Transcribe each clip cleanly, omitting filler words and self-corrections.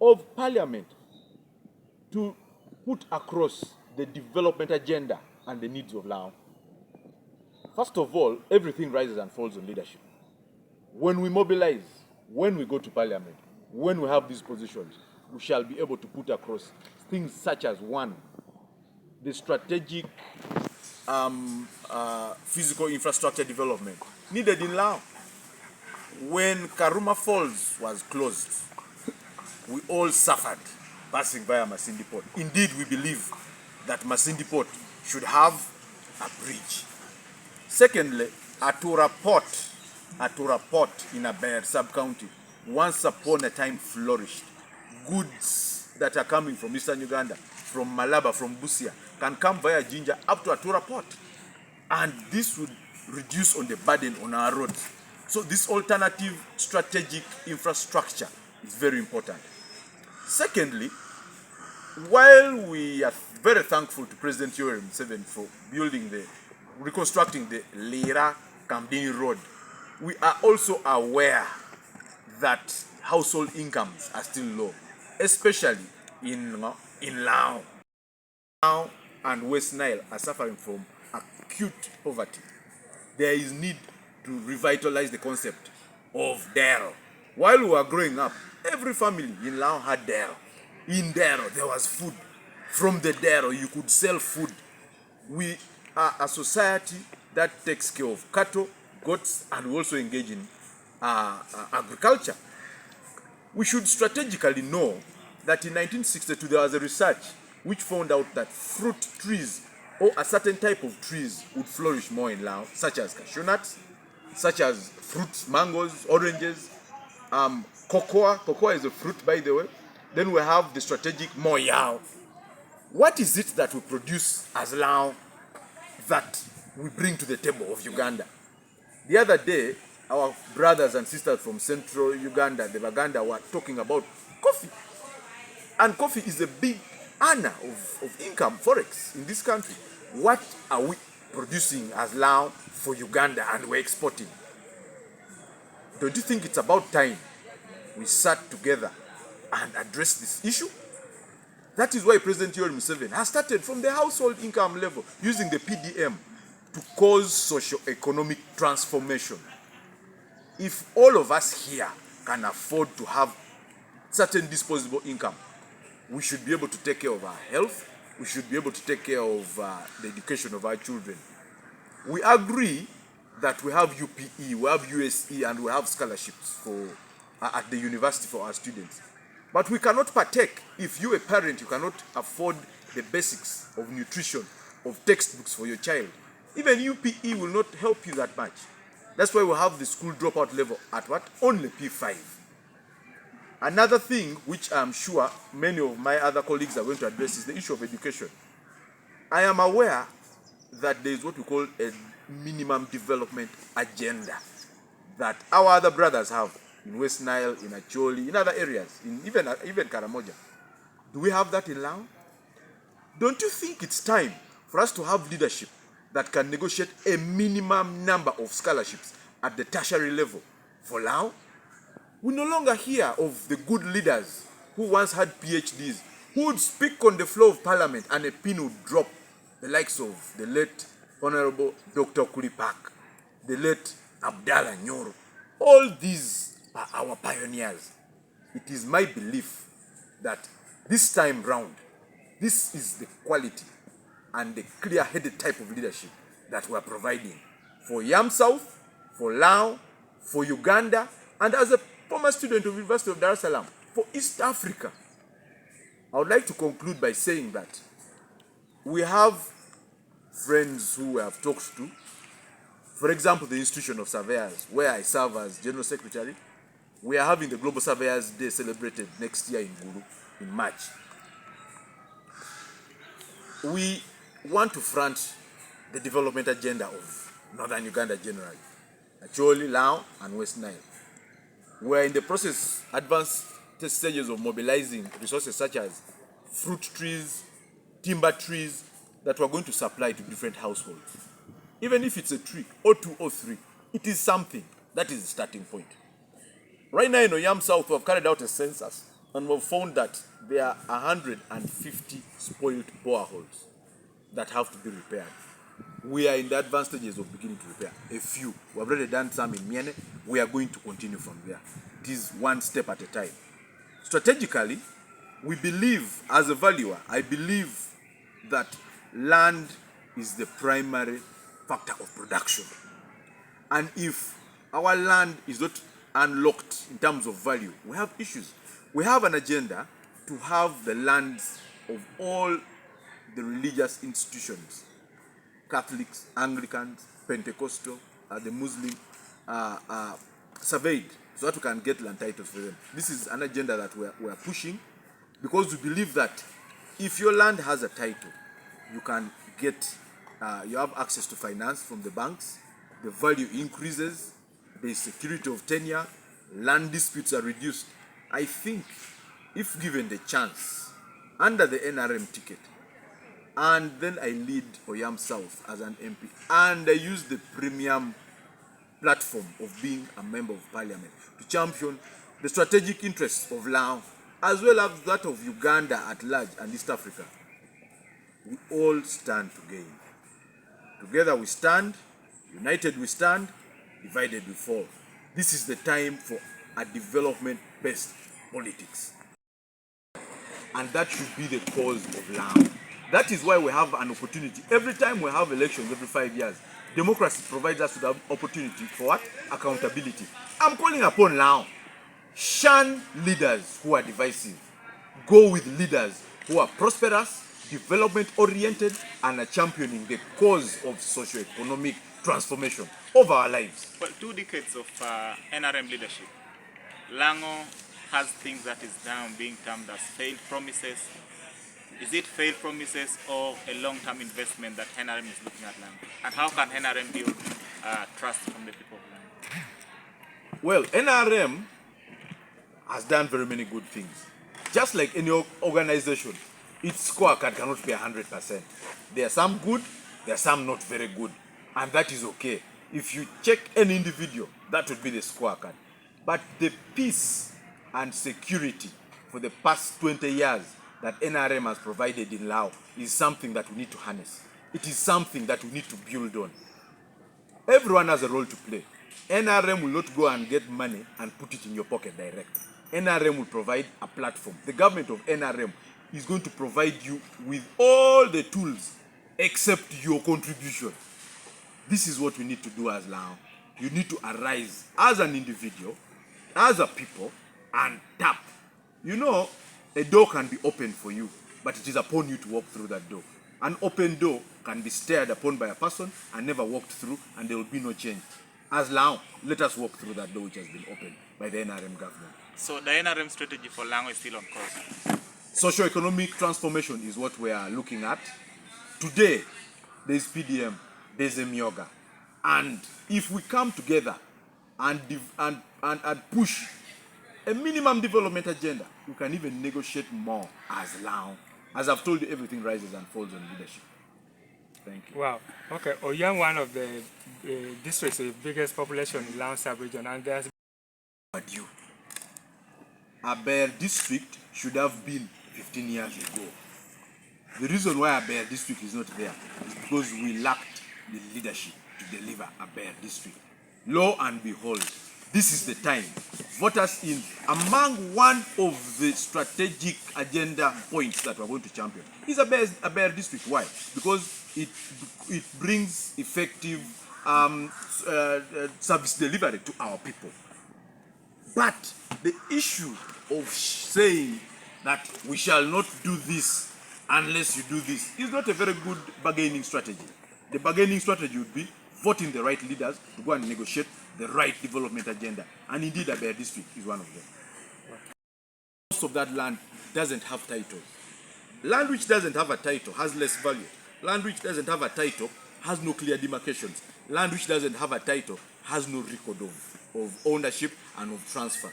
of Parliament to put across the development agenda and the needs of Lao. First of all, everything rises and falls on leadership. When we mobilize, when we go to Parliament, when we have these positions, we shall be able to put across things such as, one, the strategic physical infrastructure development needed in Lao. When Karuma Falls was closed, we all suffered passing via Masindi Port. Indeed, we believe that Masindi Port should have a bridge. Secondly, Atura Port in Aber sub-county once upon a time flourished. Goods that are coming from Eastern Uganda, from Malaba, from Busia, can come via Jinja up to Atura Port. And this would reduce on the burden on our roads. So this alternative strategic infrastructure is very important. Secondly, while we are very thankful to President Oyam South for reconstructing the Lira Kambini Road, we are also aware that household incomes are still low, especially in Lao. Lao and West Nile are suffering from acute poverty. There is need to revitalize the concept of dero. While we were growing up, every family in Lao had dero. In dero, there was food. From the dero, you could sell food. We are a society that takes care of cattle, goats, and we also engage in agriculture. We should strategically know that in 1962 there was a research which found out that fruit trees or a certain type of trees would flourish more in Lao, such as cashew nuts, such as fruits, mangoes, oranges, cocoa. Cocoa is a fruit, by the way. Then we have the strategic moyao. What is it that we produce as Lao that we bring to the table of Uganda? The other day, our brothers and sisters from central Uganda, the Baganda, were talking about coffee. And coffee is a big earner of income, forex, in this country. What are we producing as Lao for Uganda and we're exporting? Don't you think it's about time we sat together and address this issue? That is why President Oyam South has started from the household income level, using the PDM to cause socio-economic transformation. If all of us here can afford to have certain disposable income, we should be able to take care of our health, we should be able to take care of the education of our children. We agree that we have UPE, we have USE, and we have scholarships at the university for our students. But we cannot partake. If you're a parent, you cannot afford the basics of nutrition, of textbooks for your child. Even UPE will not help you that much. That's why we have the school dropout level at what? Only P5. Another thing which I'm sure many of my other colleagues are going to address is the issue of education. I am aware that there is what we call a minimum development agenda that our other brothers have in West Nile, in Acholi, in other areas, in even Karamoja. Do we have that in Lao? Don't you think it's time for us to have leadership that can negotiate a minimum number of scholarships at the tertiary level for Lao? We no longer hear of the good leaders who once had PhDs, who would speak on the floor of Parliament and a pin would drop, the likes of the late Honorable Dr. Kulipak, the late Abdallah Nyoro. All these are our pioneers. It is my belief that this time round, this is the quality and the clear-headed type of leadership that we are providing for Oyam South, for Lao, for Uganda, and as a former student of University of Dar es Salaam, for East Africa. I would like to conclude by saying that we have friends who we have talked to. For example, the Institution of Surveyors, where I serve as General Secretary. We are having the Global Surveyors Day celebrated next year in Gulu, in March. We want to front the development agenda of Northern Uganda generally, Acholi, Lao, and West Nile. We're in the process, advanced stages of mobilizing resources such as fruit trees, timber trees, that we're going to supply to different households. Even if it's a tree, or two or three, it is something. That is the starting point. Right now in Oyam South, we have carried out a census And we've found that there are 150 spoiled boreholes that have to be repaired. We are in the advanced stages of beginning to repair a few. We have already done some in Miene. We are going to continue from there. It is one step at a time. Strategically, we believe, as a valuer, I believe that land is the primary factor of production. And if our land is not unlocked in terms of value, we have issues. We have an agenda to have the lands of all the religious institutions, Catholics, Anglicans, Pentecostal, the Muslim, surveyed so that we can get land titles for them. This is an agenda that we're pushing because we believe that if your land has a title, you can get, you have access to finance from the banks, the value increases, there is security of tenure, land disputes are reduced. I think if given the chance, under the NRM ticket, and then I lead Oyam South as an MP, and I use the premium platform of being a member of parliament to champion the strategic interests of Lao, as well as that of Uganda at large and East Africa, we all stand to gain. Together we stand, united we stand, divided we fall. This is the time for a development-based politics. And that should be the cause of Lao. That is why we have an opportunity. Every time we have elections every 5 years, democracy provides us with an opportunity for what? Accountability. I'm calling upon Lao. Shun leaders who are divisive. Go with leaders who are prosperous, development-oriented, and are championing the cause of socio-economic transformation of our lives. Well, 2 decades of NRM leadership, Lango has things that is now being termed as failed promises. Is it failed promises or a long-term investment that NRM is looking at Lango? And how can NRM build trust from the people of Lango? Well, NRM has done very many good things. Just like any organization, its scorecard cannot be 100%. There are some good, there are some not very good. And that is okay. If you check any individual, that would be the scorecard. But the peace and security for the past 20 years that NRM has provided in Lao is something that we need to harness. It is something that we need to build on. Everyone has a role to play. NRM will not go and get money and put it in your pocket direct. NRM will provide a platform. The government of NRM is going to provide you with all the tools except your contribution. This is what we need to do as Lao. You need to arise as an individual, as a people, and tap. You know, a door can be opened for you, but it is upon you to walk through that door. An open door can be stared upon by a person and never walked through, and there will be no change. As Lao, let us walk through that door which has been opened by the NRM government. So the NRM strategy for Lango is still on course? Socio-economic transformation is what we are looking at. Today, there is PDM, there is Myoga. And if we come together and push a minimum development agenda, we can even negotiate more as Lao. As I've told you, everything rises and falls on leadership. Thank you. Wow. Okay. Oyam, one of the districts with the biggest population in Lao sub-region, and there's... But you, Aber district should have been 15 years ago. The reason why Aber district is not there is because we lacked the leadership to deliver Aber district. Lo and behold, this is the time. Vote us in. Among one of the strategic agenda points that we're going to champion is Aber district. Why? Because it brings effective service delivery to our people. But the issue of saying that we shall not do this unless you do this is not a very good bargaining strategy. The bargaining strategy would be voting the right leaders to go and negotiate the right development agenda. And indeed, Aber district is one of them. Most of that land doesn't have titles. Land which doesn't have a title has less value. Land which doesn't have a title has no clear demarcations. Land which doesn't have a title has no record of ownership and of transfer.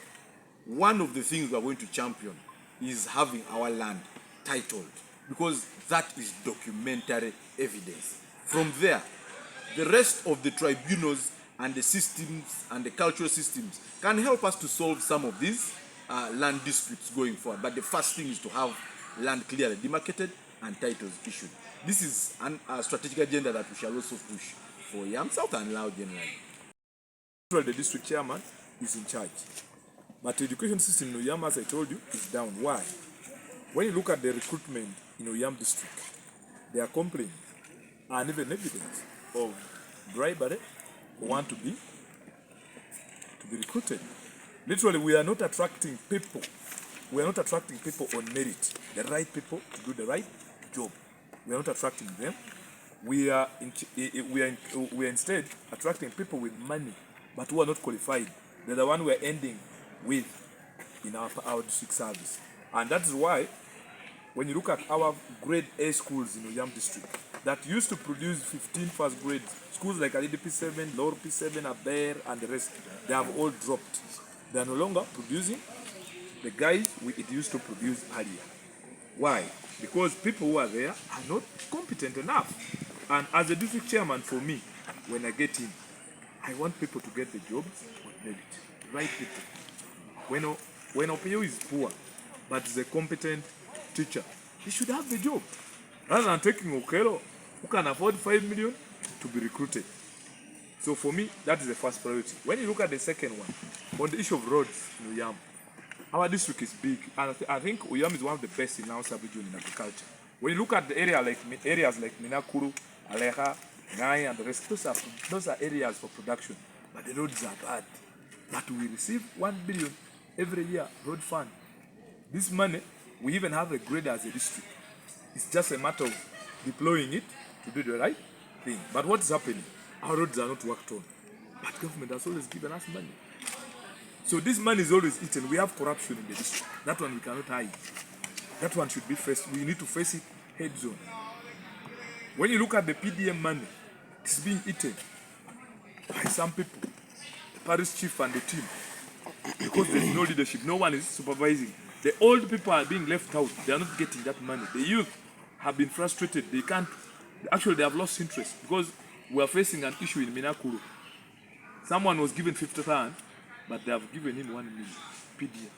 One of the things we are going to champion is having our land titled, because that is documentary evidence. From there, the rest of the tribunals and the systems and the cultural systems can help us to solve some of these land disputes going forward. But the first thing is to have land clearly demarcated and titles issued. This is a strategic agenda that we shall also push for Oyam South and Lao generally. The district chairman is in charge. But the education system in Oyam, as I told you, is down. Why? When you look at the recruitment in Oyam district, there are complaints and even evidence of bribery who want to be recruited. Literally, we are not attracting people. We are not attracting people on merit, the right people to do the right job. We are not attracting them. We are instead attracting people with money, but who are not qualified. They're the one we are ending with in our district service. And that is why, when you look at our grade A schools in Oyam district, that used to produce 15 first grade schools like ADP 7, Lawyor P7, Aber, and the rest, they have all dropped. They are no longer producing the guys it used to produce earlier. Why? Because people who are there are not competent enough. And as a district chairman, for me, when I get in, I want people to get the jobs on merit, right people. When Opito is poor, but is a competent teacher, he should have the job. Rather than taking Okelo, who can afford 5 million, to be recruited. So for me, that is the first priority. When you look at the second one, on the issue of roads in Oyam, our district is big, and I think Oyam is one of the best in our sub-region in agriculture. When you look at the areas like Minakuru, Aleha, Ngai, and the rest, those are areas for production, but the roads are bad. But we receive 1 billion every year road fund. This money, we even have a grade as a district. It's just a matter of deploying it to do the right thing. But what is happening? Our roads are not worked on. But government has always given us money. So this money is always eaten. We have corruption in the district. That one we cannot hide. That one should be faced. We need to face it heads on. When you look at the PDM money, it's being eaten by some people, the parish chief and the team, because there is no leadership. No one is supervising. The old people are being left out. They are not getting that money. The youth have been frustrated. They can't. Actually, they have lost interest because we are facing an issue in Minakuru. Someone was given 50,000, but they have given him 1 million PDM.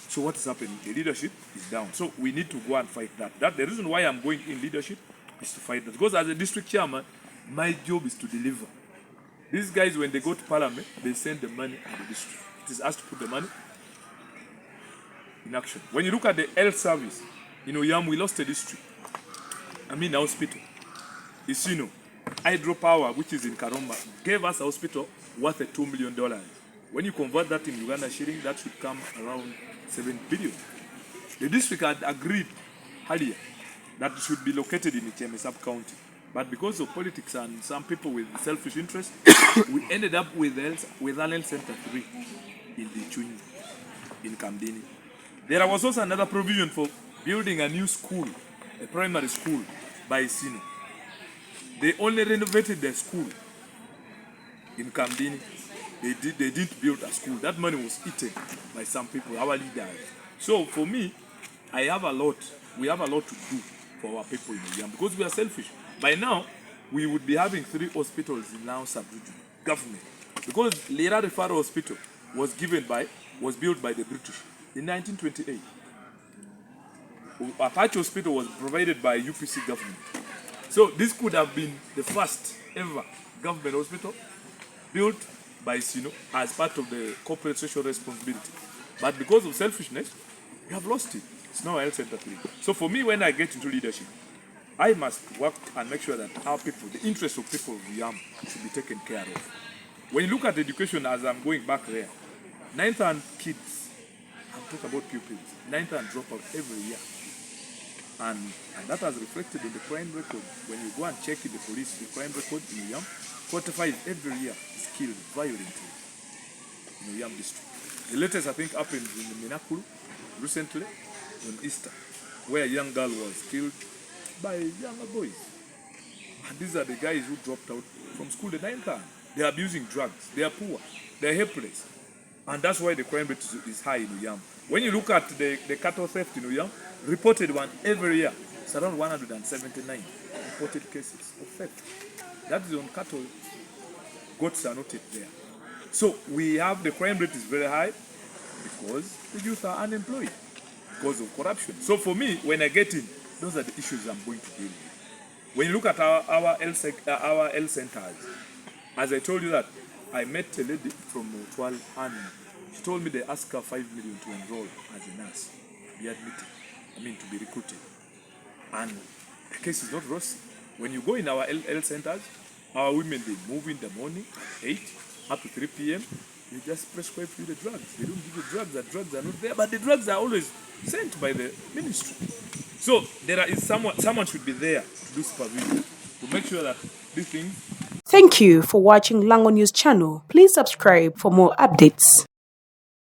So what is happening? The leadership is down. So we need to go and fight that. That's the reason why I'm going in leadership, is to fight that. Because as a district chairman, my job is to deliver. These guys, when they go to parliament, they send the money to the district. It is us to put the money in action. When you look at the health service, in Oyam, we lost a district. a hospital. Isino, hydropower, which is in Karomba, gave us a hospital worth $2 million. When you convert that in Uganda shilling, that should come around 7 billion. The district had agreed earlier that it should be located in Icheme sub-county. But because of politics and some people with selfish interest, we ended up with an health center 3 in the Chunyi, in Kambini. There was also another provision for building a new school, a primary school by Isino. They only renovated the school in Kambini. They didn't build a school. That money was eaten by some people, our leaders. So for me, we have a lot to do for our people in Oyam because we are selfish. By now, we would be having 3 hospitals in Lao sub-region, government. Because Lira Referral Hospital was built by the British in 1928. Apache Hospital was provided by UPC government. So this could have been the first ever government hospital built by Sino as part of the corporate social responsibility. But because of selfishness, we have lost it. It's now a health center 3. So for me, when I get into leadership, I must work and make sure that our people, the interests of people of Oyam, should be taken care of. When you look at education, as I'm going back there, 9th and kids, I'm talking about pupils, 9th and drop out every year. And that has reflected in the crime record. When you go and check in the police, the crime record in Oyam, 45 every year is killed violently in Oyam district. The latest, I think, happened in Minakuru recently on Easter, where a young girl was killed by younger boys. And these are the guys who dropped out from school the 9th time. They are abusing drugs. They are poor. They are helpless. And that's why the crime rate is high in Oyam. When you look at the cattle theft in Oyam, reported one every year, it's around 179 reported cases of theft. That is on cattle. Goats are not yet there. So we have the crime rate is very high because the youth are unemployed because of corruption. So for me, when I get in, those are the issues I'm going to deal with. When you look at our health centers, as I told you that I met a lady from Twal and she told me they asked her 5 million to enroll as a nurse, to be admitted, to be recruited. And the case is not rosy. When you go in our health centers, our women, they move in the morning, 8 up to 3 p.m. They just prescribe you the drugs. They don't give you drugs. The drugs are not there, but the drugs are always sent by the ministry. So there is someone should be there to do supervision, to make sure that these things. Thank you for watching Lango News channel. Please subscribe for more updates.